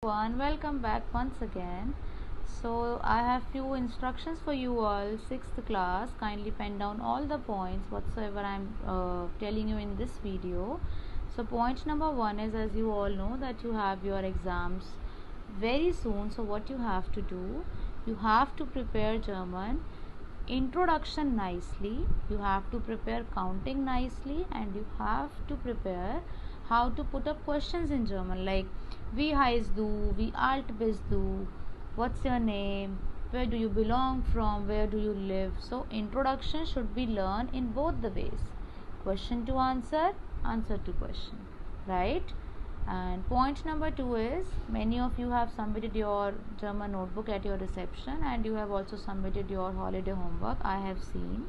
everyone, welcome back once again. So I have few instructions for you all. 6th class, kindly pen down all the points whatsoever I'm telling you in this video. So point number 1 is, as you all know, that you have your exams very soon. So what you have to do, you have to prepare German introduction nicely, you have to prepare counting nicely, and you have to prepare how to put up questions in German, like wie heißt du, wie alt bist du, what's your name, where do you belong from, where do you live. So introduction should be learned in both the ways, question to answer, answer to question, right? And point number 2 is, many of you have submitted your German notebook at your reception, and you have also submitted your holiday homework, I have seen.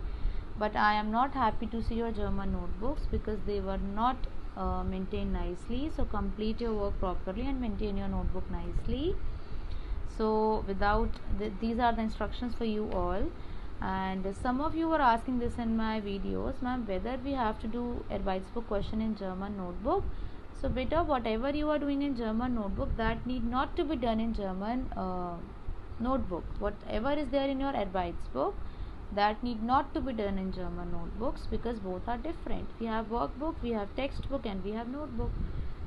But I am not happy to see your German notebooks because they were not maintained nicely. So complete your work properly and maintain your notebook nicely. So these are the instructions for you all. And some of you were asking this in my videos, ma'am, whether we have to do Arbeitsbuch question in German notebook. So beta, whatever you are doing in German notebook, that need not to be done in German notebook. Whatever is there in your Arbeitsbuch, that need not to be done in German notebooks, because both are different. We have workbook, we have textbook, and we have notebook.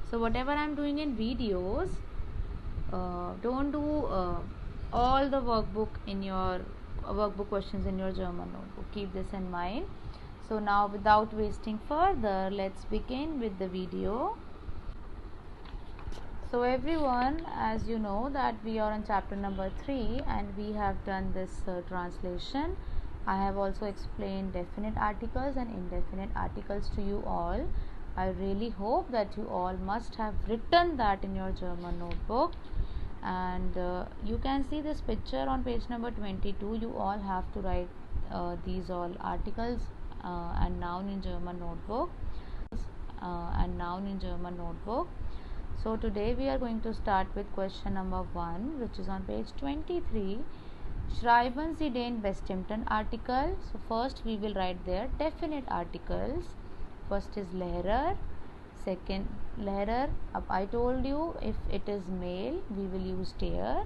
So whatever I am doing in videos, don't do all the workbook questions in your German notebook. Keep this in mind. So now, without wasting further, let's begin with the video. So everyone, as you know that we are on chapter number 3 and we have done this translation. I have also explained definite articles and indefinite articles to you all. I really hope that you all must have written that in your German notebook. And you can see this picture on page number 22. You all have to write these all articles and noun in German notebook. So today we are going to start with question number 1, which is on page 23. Schreiben Sie den bestimmten Artikel. So first we will write there definite articles. First is Lehrer. Second, Lehrer. I told you, if it is male we will use der,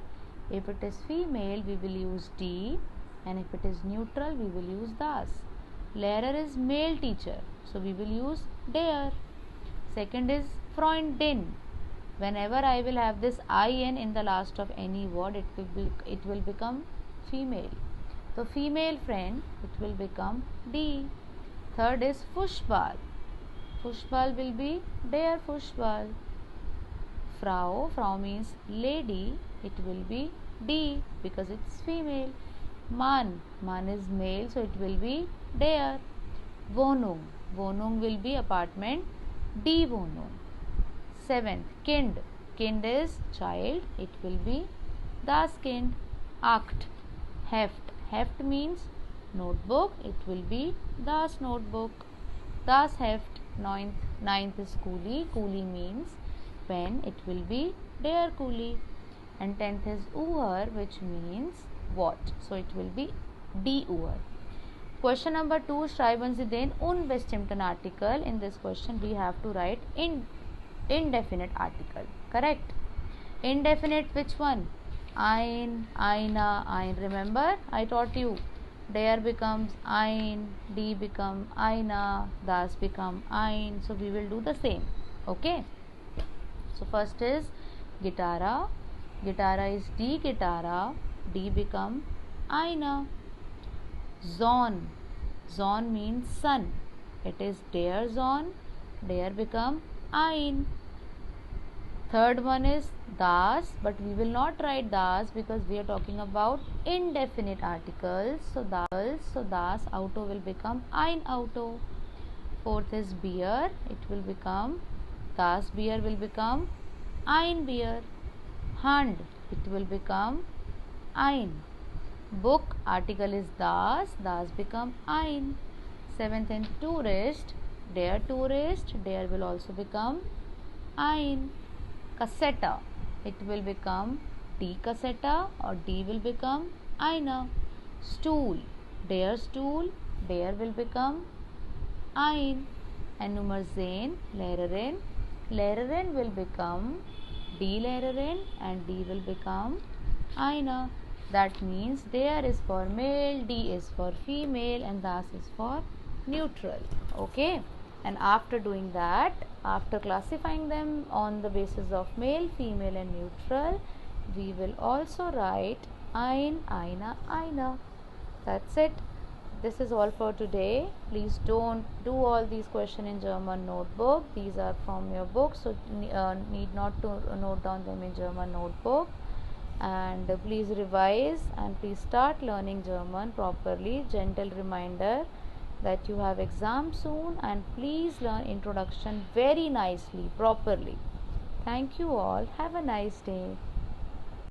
if it is female we will use die, and if it is neutral we will use das. Lehrer is male teacher, so we will use der. Second is Freundin. Whenever I will have this in the last of any word, it will become female. So female friend, it will become die. Third is Fußball. Fußball will be der Fußball. Frau means lady, it will be die because it's female. Mann is male, so it will be der. Wohnung will be apartment, die Wohnung. 7th, Kind is child, it will be das Kind. Akt, Heft means notebook, it will be das Notebook. Das Heft. 9th is Kuli means pen, it will be der Kuli. And 10th is Uhr, which means what, so it will be die Uhr. Question number 2, schreiben Sie den unbestimmten Artikel. In this question we have to write indefinite article, correct? Indefinite, which one? Ein, eine, remember I taught you, der becomes ein, die become eine, das become ein. So we will do the same, okay? So first is Gitarre is die Gitarre, die become eine. Sonne means sun, it is der Sonne, der become ein. Third one is das, but we will not write das because we are talking about indefinite articles. So das Auto will become ein Auto. Fourth is Bier, it will become das Bier will become ein Bier. Hand, it will become ein. Book, article is das become ein. 7th and Tourist, der will also become ein. Cassette, it will become die Cassette, or die will become eine. Stool, der will become ein. And Nummer 10, Lehrerin will become D Lehrerin, and D will become eine. That means der is for male, D is for female, and das is for neutral. Okay, and after doing that, after classifying them on the basis of male, female, and neutral, we will also write ein, eine, einer. That's it. This is all for today. Please don't do all these questions in German notebook. These are from your book, so need not to note down them in German notebook. And please revise and please start learning German properly. Gentle reminder that you have exam soon, and please learn introduction very nicely, properly. Thank you all. Have a nice day.